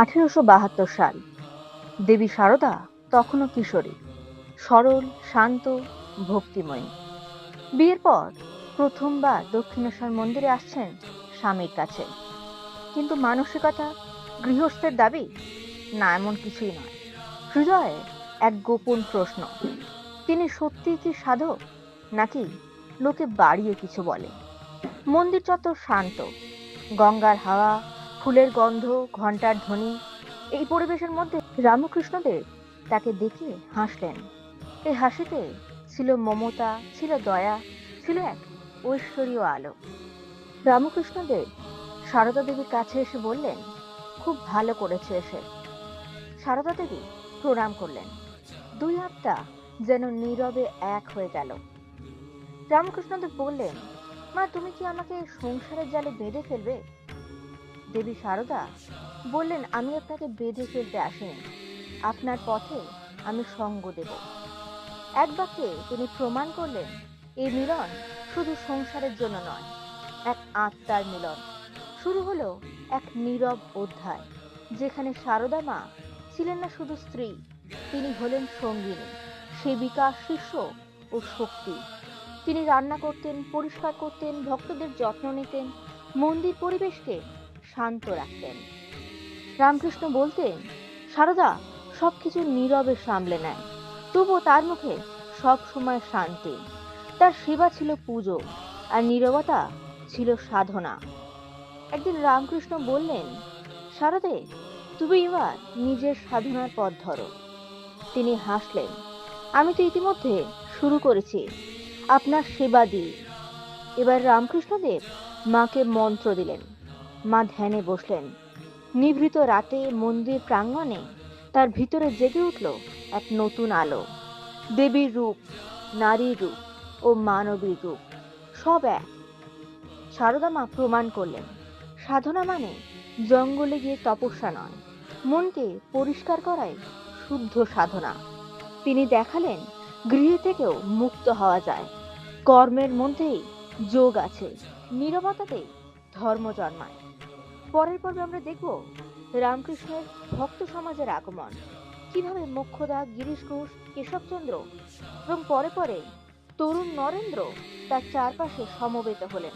1872 সাল। দেবী সারদা তখনও কিশোরী, সরল, শান্ত, ভক্তিময়ী। বিয়ের পর প্রথমবার দক্ষিণেশ্বর মন্দিরে আসছেন স্বামীর কাছে। কিন্তু মানসিকতা, গৃহস্থের দাবি, না, এমন কিছুই নয়। হৃদয়ে এক গোপন প্রশ্ন, তিনি সত্যিই কি সাধক, নাকি লোকে বাড়িয়ে কিছু বলে? মন্দির চত্বর শান্ত, গঙ্গার হাওয়া, ফুলের গন্ধ, ঘন্টার ধ্বনি। এই পরিবেশের মধ্যে রামকৃষ্ণদেব তাকে দেখে হাসলেন। এই হাসিতে ছিল মমতা, ছিল দয়া, ছিল এক ঐশ্বরীয় আলো। রামকৃষ্ণদেব সারদা দেবীর কাছে এসে বললেন, খুব ভালো করেছে এসে। সারদা দেবী প্রণাম করলেন। দুই আত্মা যেন নীরবে এক হয়ে গেল। রামকৃষ্ণদেব বললেন, মা, তুমি কি আমাকে সংসারের জালে বেঁধে ফেলবে? দেবী সারদা বললেন, আমি আপনাকে বেঁধে ফেলতে আসিনি, আপনার পথে আমি সঙ্গ দেব। এক বাক্যে তিনি প্রমাণ করলেন, এই মিলন শুধু সংসারের জন্য নয়, এক আত্মার মিলন। শুরু হলো এক নীরব অধ্যায়, যেখানে সারদা মা ছিলেন না শুধু স্ত্রী, তিনি হলেন সঙ্গিনী, সেবিকা, শিষ্য ও শক্তি। তিনি রান্না করতেন, পরিষ্কার করতেন, ভক্তদের যত্ন নিতেন, মন্দির পরিবেশকে শান্ত রাখতেন। রামকৃষ্ণ বলতেন, সারদা সবকিছু নীরবে সামলে নেয়, তবুও তার মুখে সব সময় শান্তি। তার সেবা ছিল পুজো, আর নীরবতা ছিল সাধনা। একদিন রামকৃষ্ণ বললেন, সারদে, তুমি এবার নিজের সাধনার পথ ধরো। তিনি হাসলেন, আমি তো ইতিমধ্যে শুরু করেছি, আপনার সেবা দিই। এবার রামকৃষ্ণদেব মাকে মন্ত্র দিলেন। মা ধ্যানে বসলেন। নিভৃত রাতে মন্দির প্রাঙ্গণে তার ভিতরে জেগে উঠল এক নতুন আলো। দেবীর রূপ, নারীর রূপ ও মানবীর রূপ, সব এক। সারদা মা প্রমাণ করলেন, সাধনা মানে জঙ্গলে গিয়ে তপস্যা নয়, মনকে পরিষ্কার করাই শুদ্ধ সাধনা। তিনি দেখালেন, গৃহে থেকেও মুক্ত হওয়া যায়, কর্মের মধ্যেই যোগ আছে, নীরবতাতেই ধর্ম জন্মায়। পরের পর্বে আমরা দেখব রামকৃষ্ণের ভক্ত সমাজের আগমন, কিভাবে মোক্ষদা, গিরিশ ঘোষ, কেশবচন্দ্র এবং পরে পরে তরুণ নরেন্দ্র তার চারপাশে সমবেত হলেন।